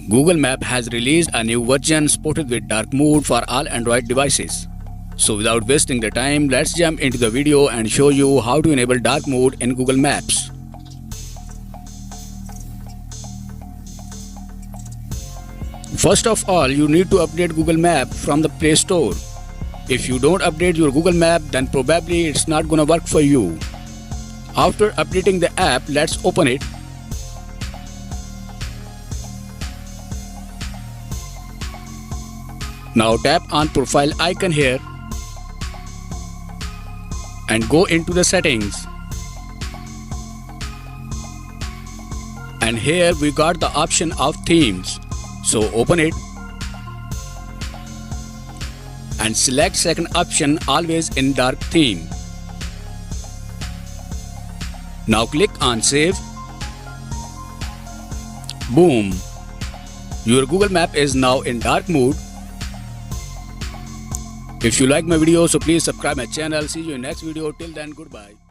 Google Map has released a new version supported with dark mode for all Android devices. So without wasting the time, let's jump into the video and show you how to enable dark mode in Google Maps. First of all, you need to update Google Map from the Play Store. If you don't update your Google Map, then probably it's not gonna work for you. After updating the app, let's open it. Now tap on profile icon here and go into the settings. And here we got the option of themes. So open it and select second option, always in dark theme. Now click on save. Boom! Your Google Map is now in dark mode. If you like my video, so please subscribe my channel. See you in next video. Till then, goodbye.